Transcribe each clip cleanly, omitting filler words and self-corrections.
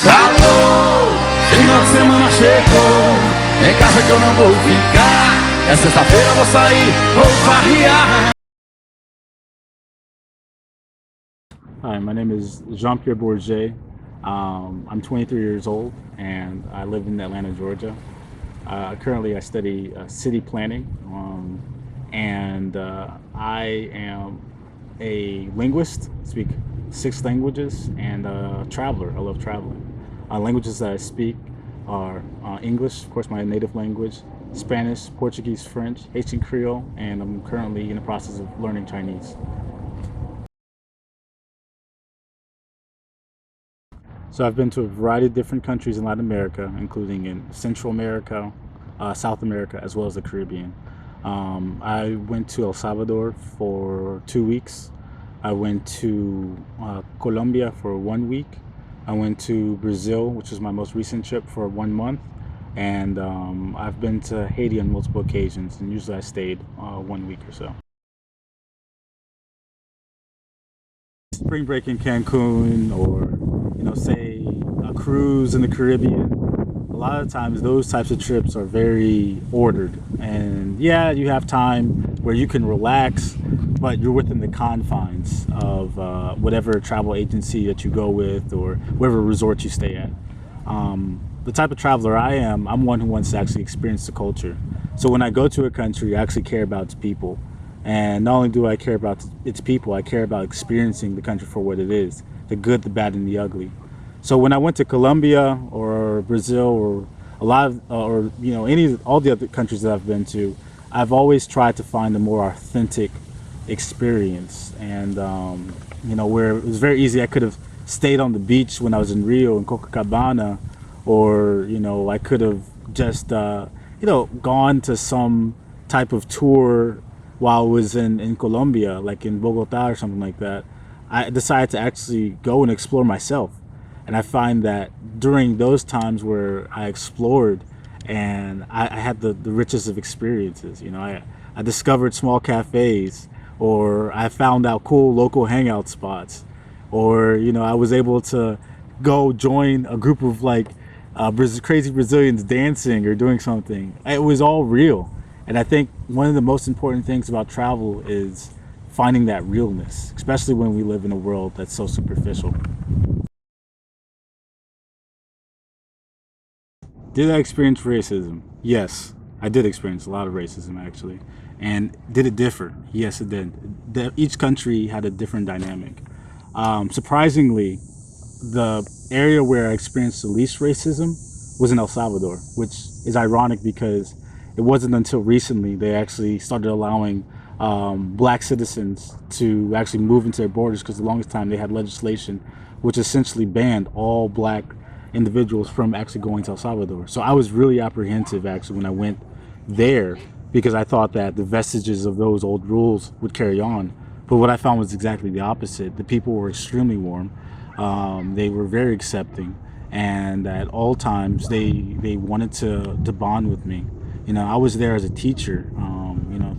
Alô, final de semana chegou, em casa que eu não vou ficar. É sexta-feira, vou sair, vou farrear. Hi, my name is Pierre Bourget. I'm 23 years old and I live in Atlanta, Georgia. Currently, I study city planning, and I am a linguist, speak 6 languages, and a traveler. I love traveling. Languages that I speak are English, of course, my native language, Spanish, Portuguese, French, Haitian Creole, and I'm currently in the process of learning Chinese. So I've been to a variety of different countries in Latin America, including in Central America, South America, as well as the Caribbean. I went to El Salvador for 2 weeks. I went to Colombia for 1 week. I went to Brazil, which was my most recent trip, for 1 month. And I've been to Haiti on multiple occasions, and usually I stayed 1 week or so. Spring break in Cancun, or say a cruise in the Caribbean. A lot of times those types of trips are very ordered, and yeah, you have time where you can relax, but you're within the confines of whatever travel agency that you go with or whatever resort you stay at. The type of traveler I am, I'm one who wants to actually experience the culture. So when I go to a country, I actually care about its people. And not only do I care about its people, I care about experiencing the country for what it is, the good, the bad, and the ugly. So when I went to Colombia or Brazil or a lot of, or all the other countries that I've been to, I've always tried to find a more authentic experience. And where it was very easy, I could have stayed on the beach when I was in Rio in Copacabana, or I could have just gone to some type of tour while I was in Colombia, like in Bogota or something like that. I decided to actually go and explore myself. And I find that during those times where I explored, and I had the richest of experiences. I discovered small cafes, or I found out cool local hangout spots, or I was able to go join a group of crazy Brazilians dancing or doing something. It was all real. And I think one of the most important things about travel is finding that realness, especially when we live in a world that's so superficial. Did I experience racism? Yes, I did experience a lot of racism, actually. And did it differ? Yes, it did. Each country had a different dynamic. Surprisingly, the area where I experienced the least racism was in El Salvador, which is ironic because it wasn't until recently they actually started allowing black citizens to actually move into their borders, because the longest time they had legislation which essentially banned all black individuals from actually going to El Salvador. So I was really apprehensive actually when I went there, because I thought that the vestiges of those old rules would carry on. But what I found was exactly the opposite. The people were extremely warm. They were very accepting, and at all times they wanted to bond with me. I was there as a teacher,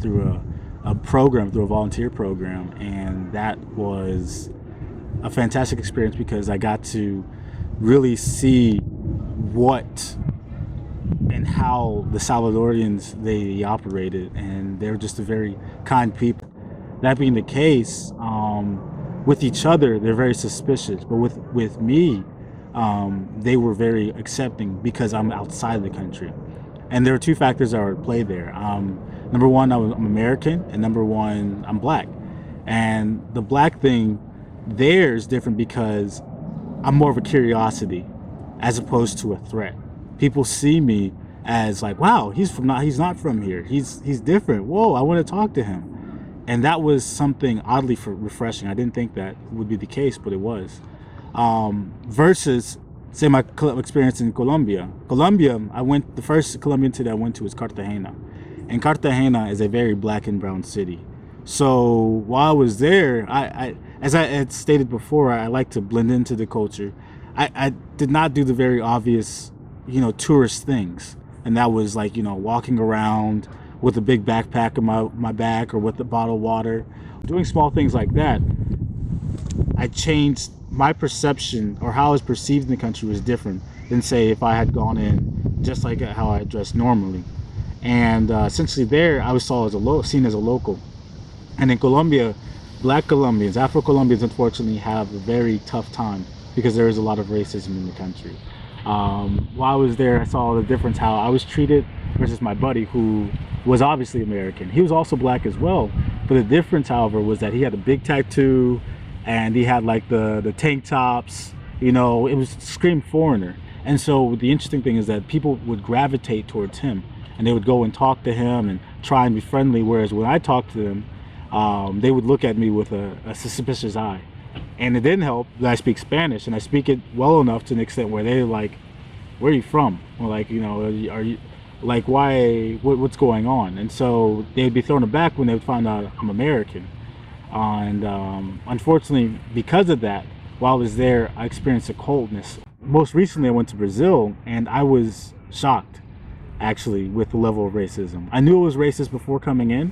through a program, through a volunteer program, and that was a fantastic experience because I got to really see what and how the Salvadorians they operated, and they're just a very kind people. That being the case, with each other they're very suspicious, but with me, they were very accepting because I'm outside the country. And there are 2 factors that are at play there. Number one, I'm American, and number one, I'm black. And the black thing there is different because I'm more of a curiosity as opposed to a threat. People see me as like, wow, he's not from here. He's different. Whoa, I want to talk to him. And that was something oddly refreshing. I didn't think that would be the case, but it was. Versus, say, my experience in Colombia. The first Colombian city I went to was Cartagena. And Cartagena is a very black and brown city. So while I was there, as I had stated before, I like to blend into the culture. I did not do the very obvious, tourist things. And that was walking around with a big backpack on my back, or with a bottle of water. Doing small things like that, I changed my perception or how I was perceived in the country was different than, say, if I had gone in just like how I dressed normally. And essentially there I was seen as a local. And in Colombia, black Colombians, Afro Colombians, unfortunately have a very tough time because there is a lot of racism in the country. While I was there, I saw the difference how I was treated versus my buddy, who was obviously American. He was also black as well, but the difference, however, was that he had a big tattoo and he had like the tank tops. You know, it was screamed foreigner. And so the interesting thing is that people would gravitate towards him, and they would go and talk to him and try and be friendly. Whereas when I talked to them, they would look at me with a suspicious eye. And it didn't help that I speak Spanish, and I speak it well enough to an extent where they're like, where are you from? Or like, you know, are you like, why, what's going on? And so they'd be thrown aback when they would find out I'm American. And unfortunately, because of that, while I was there, I experienced a coldness. Most recently, I went to Brazil, and I was shocked, actually, with the level of racism. I knew it was racist before coming in,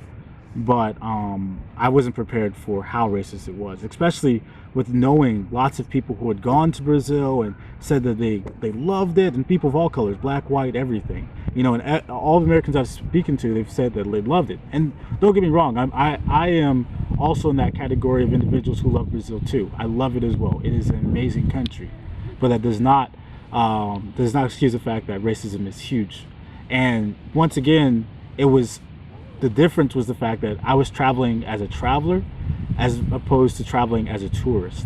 but I wasn't prepared for how racist it was, especially with knowing lots of people who had gone to Brazil and said that they loved it, and people of all colors, black, white, everything. You know, and all the Americans I've spoken to, they've said that they loved it. And don't get me wrong, I am also in that category of individuals who love Brazil too. I love it as well. It is an amazing country, but that does not excuse the fact that racism is huge. And once again, the difference was the fact that I was traveling as a traveler as opposed to traveling as a tourist.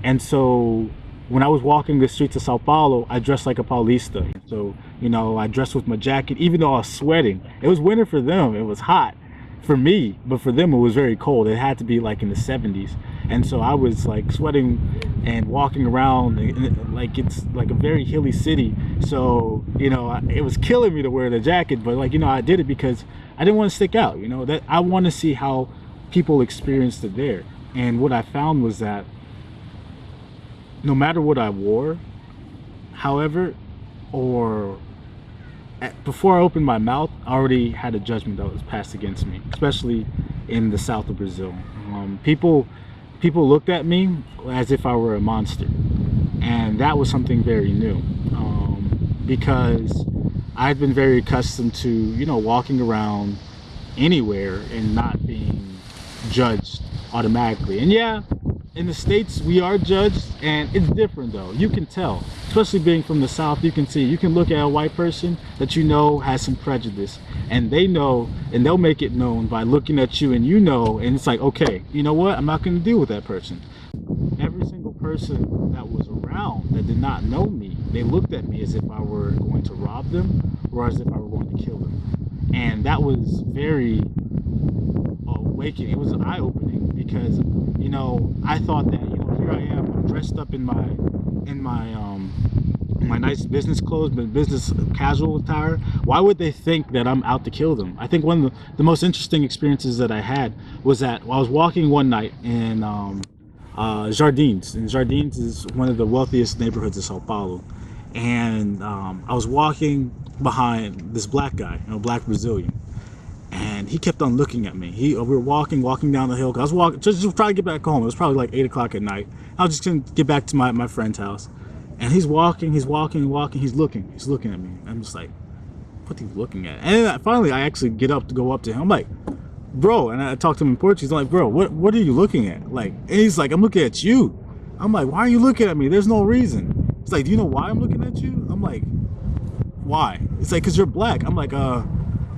And so when I was walking the streets of Sao Paulo, I dressed like a Paulista. So, you know, I dressed with my jacket, even though I was sweating. It was winter for them. It was hot for me, but for them it was very cold. It had to be like in the 70s. And so I was like sweating and walking around like it's like a very hilly city. So, you know, it was killing me to wear the jacket, but like, you know, I did it because I didn't want to stick out, you know, that I want to see how people experienced it there. And what I found was that no matter what I wore, however, or before I opened my mouth, I already had a judgment that was passed against me, especially in the south of Brazil. People looked at me as if I were a monster, and that was something very new, because I'd been very accustomed to, you know, walking around anywhere and not being judged automatically. And yeah, in the States we are judged, and it's different though. You can tell, especially being from the South. You can look at a white person that you know has some prejudice, and they know, and they'll make it known by looking at you, and you know, and it's like, okay, you know what, I'm not going to deal with that person. Every single person that was around that did not know me, they looked at me as if I were going to rob them or as if I were going to kill them. And that was very awakening. It was eye-opening because, you know, I thought that, you know, here I am dressed up in my nice business clothes, but business casual attire. Why would they think that I'm out to kill them? I think one of the most interesting experiences that I had was that I was walking one night in Jardins. And Jardins is one of the wealthiest neighborhoods of Sao Paulo. And I was walking behind this black guy, you know, black Brazilian. And he kept on looking at me. We were walking down the hill. I was walking, just trying to get back home. It was probably like 8 o'clock at night. I was just going to get back to my friend's house. And he's walking. He's looking at me. I'm just like, what are you looking at? And then finally, I actually get up to go up to him. I'm like, bro, and I talked to him in Portuguese. I'm like, bro, what are you looking at? Like, and he's like, I'm looking at you. I'm like, why are you looking at me? There's no reason. He's like, do you know why I'm looking at you? I'm like, why? It's like, because you're black. I'm like,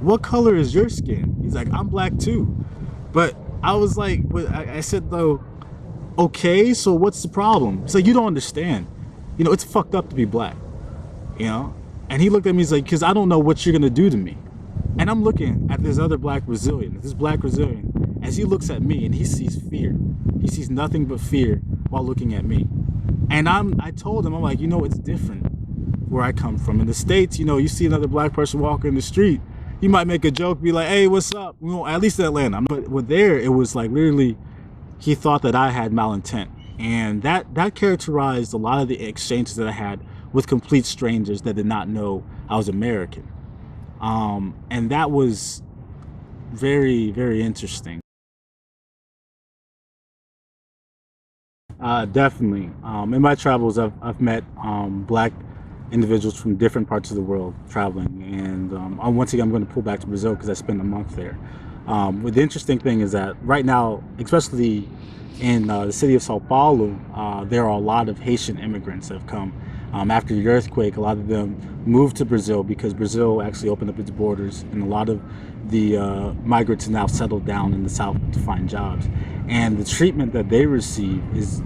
what color is your skin? He's like, I'm black too. But I was like, I said though, okay, so what's the problem? It's like, you don't understand. You know, it's fucked up to be black, you know? And he looked at me, he's like, because I don't know what you're gonna do to me. And I'm looking at this other black Brazilian, as he looks at me and he sees fear. He sees nothing but fear while looking at me. And I told him, I'm like, you know, it's different where I come from. In the States, you know, you see another black person walking in the street, you might make a joke, be like, hey, what's up? You know, at least in Atlanta. But with there, it was like literally, he thought that I had malintent. And that characterized a lot of the exchanges that I had with complete strangers that did not know I was American. And that was very, very interesting. Definitely. In my travels, I've met black individuals from different parts of the world traveling. And once again, I'm going to pull back to Brazil because I spent a month there. But the interesting thing is that right now, especially in the city of Sao Paulo, there are a lot of Haitian immigrants that have come. After the earthquake, a lot of them moved to Brazil because Brazil actually opened up its borders, and a lot of the migrants now settled down in the south to find jobs. And the treatment that they receive is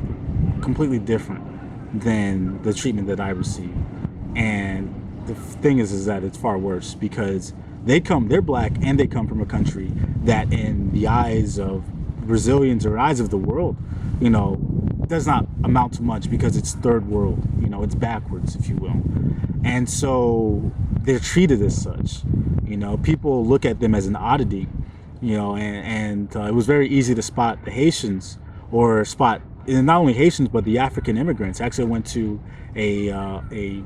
completely different than the treatment that I receive. And the thing is that it's far worse because they're black and they come from a country that, in the eyes of Brazilians or eyes of the world, you know, does not amount to much because it's third world. You know, it's backwards, if you will. And so they're treated as such. You know, people look at them as an oddity. You know, and it was very easy to spot the Haitians or spot and not only Haitians but the African immigrants. Actually, I went to a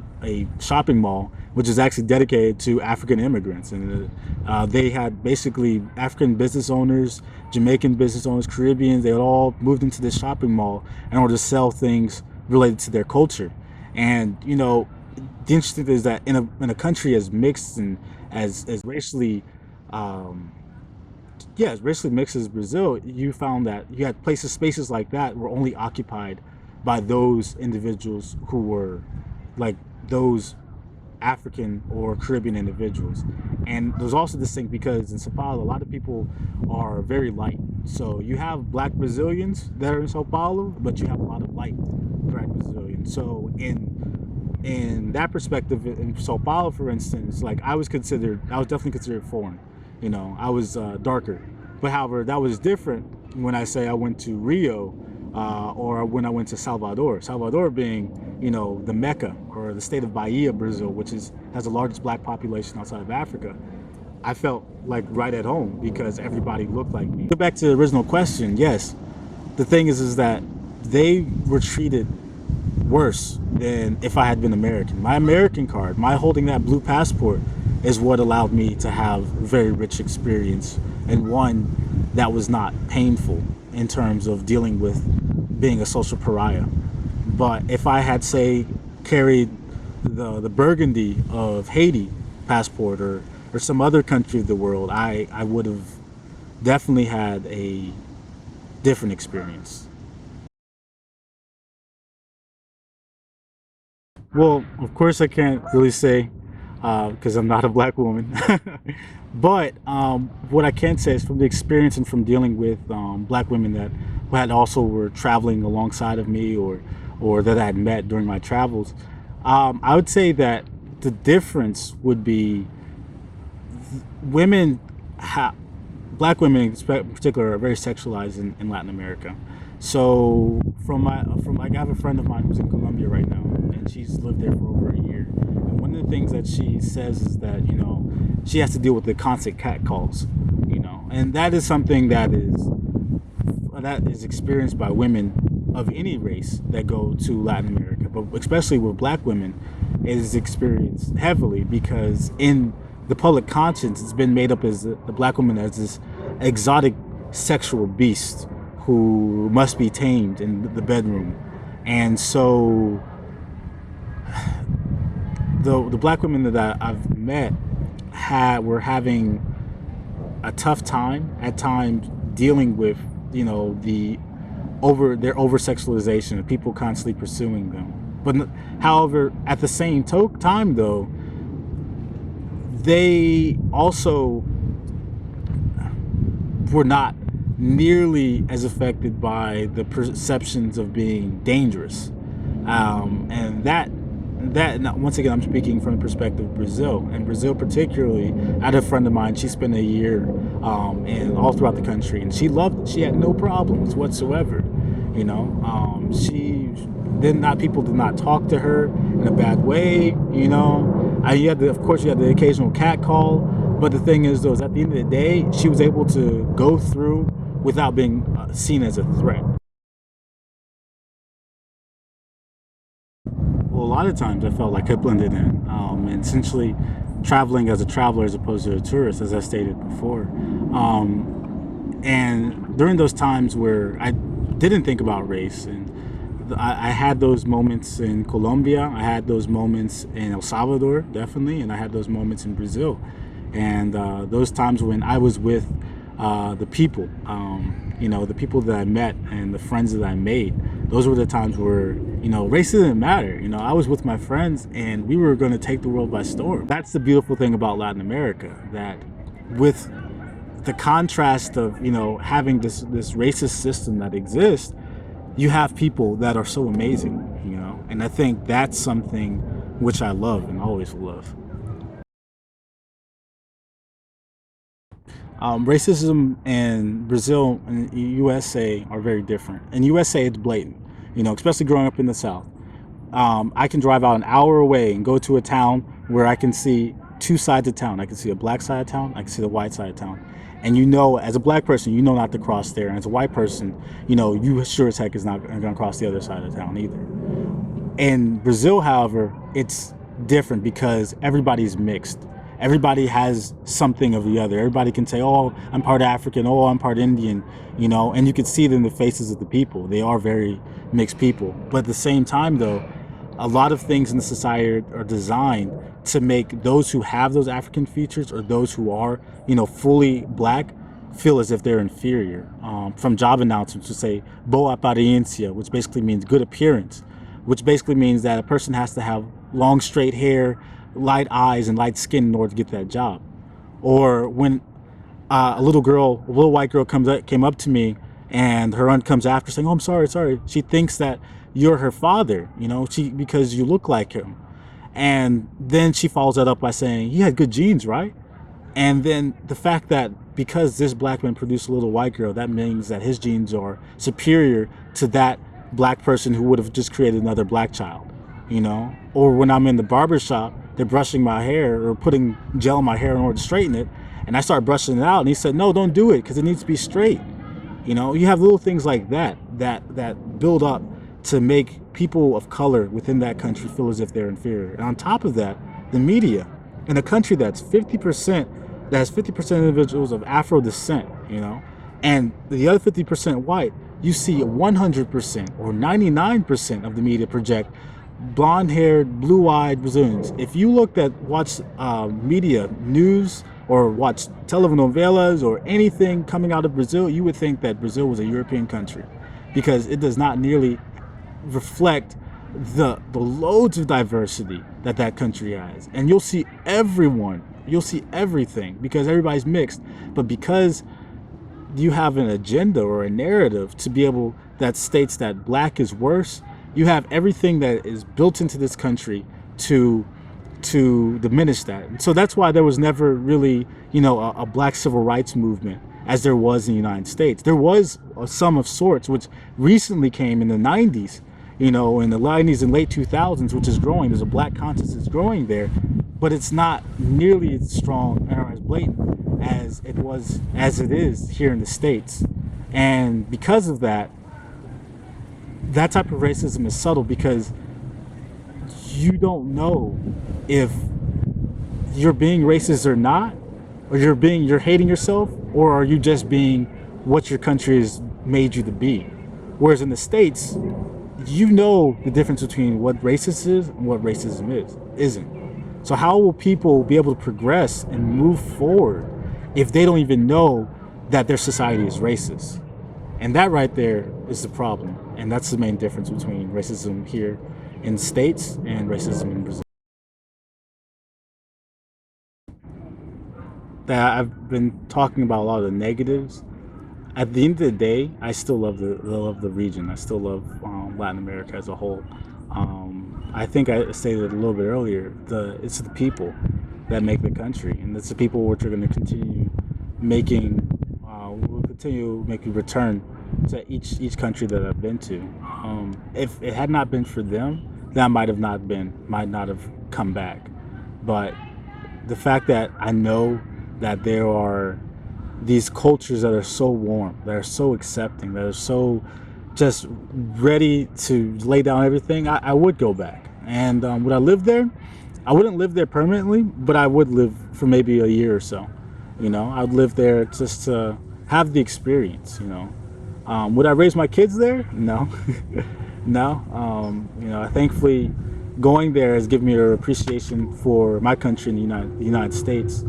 shopping mall which is actually dedicated to African immigrants, and they had basically African business owners, Jamaican business owners, Caribbeans. They had all moved into this shopping mall in order to sell things related to their culture. And you know, the interesting thing is that in a country as mixed and as racially yeah, as racially mixed as Brazil, you found that you had spaces like that were only occupied by those individuals who were like those African or Caribbean individuals. And there's also this thing because in Sao Paulo, a lot of people are very light. So you have black Brazilians that are in Sao Paulo, but you have a lot of light black Brazilians. So in that perspective, in Sao Paulo, for instance, like I was definitely considered foreign. You know, I was darker. But however, that was different when I say I went to Rio or when I went to Salvador. Salvador being, you know, the Mecca or the state of Bahia, Brazil, which has the largest black population outside of Africa. I felt like right at home because everybody looked like me. Go back to the original question. Yes, the thing is that they were treated worse than if I had been American. My American card, my holding that blue passport, is what allowed me to have a very rich experience, and one that was not painful in terms of dealing with being a social pariah. But if I had, say, carried the burgundy of Haiti passport or some other country of the world, I would have definitely had a different experience. Well, of course, I can't really say because I'm not a black woman. But what I can say is from the experience and from dealing with black women that who had also were traveling alongside of me or that I had met during my travels, I would say that the difference would be women, black women in particular, are very sexualized in Latin America. So from like I have a friend of mine who's in Colombia right now, and she's lived there for over a year. And one of the things that she says is that she has to deal with the constant cat calls, and that is something that is experienced by women of any race that go to Latin America, but especially with black women, it is experienced heavily because in the public conscience, it's been made up as the black woman as this exotic sexual beast who must be tamed in the bedroom. And so the black women that I've met were having a tough time at times dealing with their over sexualization of people constantly pursuing them. But however, at the same time though, they also were not nearly as affected by the perceptions of being dangerous, and that once again, I'm speaking from the perspective of Brazil. And Brazil particularly, I had a friend of mine, she spent a year and all throughout the country, and she loved it. She had no problems whatsoever. People did not talk to her in a bad way. Of course you had the occasional cat call, but the thing is though, is at the end of the day, she was able to go through without being seen as a threat. Well, a lot of times I felt like I blended in, and essentially traveling as a traveler as opposed to a tourist, as I stated before. And during those times where I didn't think about race, and I had those moments in Colombia. I had those moments in El Salvador, definitely, and I had those moments in Brazil. And those times when I was with the people, the people that I met and the friends that I made, those were the times where, racism didn't matter. I was with my friends and we were going to take the world by storm. That's the beautiful thing about Latin America, that with the contrast of, having this racist system that exists, you have people that are so amazing, and I think that's something which I love and always will love. Racism in Brazil and USA are very different. In USA, it's blatant, especially growing up in the South. I can drive out an hour away and go to a town where I can see two sides of town. I can see a black side of town, I can see the white side of town. And as a black person, not to cross there. And as a white person, you sure as heck is not going to cross the other side of town either. In Brazil, however, it's different because everybody's mixed. Everybody has something of the other. Everybody can say, oh, I'm part African, oh, I'm part Indian, and you can see it in the faces of the people. They are very mixed people. But at the same time, though, a lot of things in the society are designed to make those who have those African features or those who are, fully black feel as if they're inferior. From job announcements to say boa apariencia, which basically means good appearance, which basically means that a person has to have long straight hair, light eyes, and light skin in order to get that job. Or when a little white girl came up to me and her aunt comes after saying, oh, I'm sorry. She thinks that you're her father, because you look like him. And then she follows that up by saying, you had good genes, right? And then the fact that because this black man produced a little white girl, that means that his genes are superior to that black person who would have just created another black child, Or when I'm in the barber shop, they're brushing my hair or putting gel in my hair in order to straighten it. And I start brushing it out. And he said, no, don't do it because it needs to be straight. You have little things like that build up to make people of color within that country feel as if they're inferior. And on top of that, the media in a country that has 50% individuals of Afro descent, and the other 50% white, you see 100% or 99% of the media project blonde-haired, blue-eyed Brazilians. If you watch media news or watch telenovelas or anything coming out of Brazil, you would think that Brazil was a European country, because it does not nearly reflect the loads of diversity that country has. And you'll see everything because everybody's mixed. But because you have an agenda or a narrative that states that black is worse, you have everything that is built into this country to diminish that. And so that's why there was never really, a black civil rights movement as there was in the United States. There was some of sorts, which recently came in the 90s, in the 90s and late 2000s, which is growing. There's a black consciousness growing there, but it's not nearly as strong or as blatant as it is here in the States. And because of that type of racism is subtle, because you don't know if you're being racist or not, or you're hating yourself, or are you just being what your country has made you to be. Whereas in the States, the difference between what racist is and what racism isn't. So how will people be able to progress and move forward if they don't even know that their society is racist? And that right there is the problem. And that's the main difference between racism here in the States and racism in Brazil. That I've been talking about a lot of the negatives. At the end of the day, I still love the region. I still love Latin America as a whole. I think I stated it a little bit earlier. It's the people that make the country, and it's the people which are going to continue making. We'll continue making return to each country that I've been to. If it had not been for them, then I might not have come back. But the fact that I know that there are these cultures that are so warm, that are so accepting, that are so just ready to lay down everything, I would go back. And would I live there? I wouldn't live there permanently, but I would live for maybe a year or so. I would live there just to have the experience. Would I raise my kids there? No. No, thankfully, going there has given me an appreciation for my country in the United States,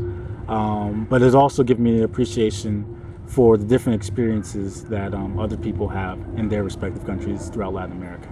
but it's also given me an appreciation for the different experiences that other people have in their respective countries throughout Latin America.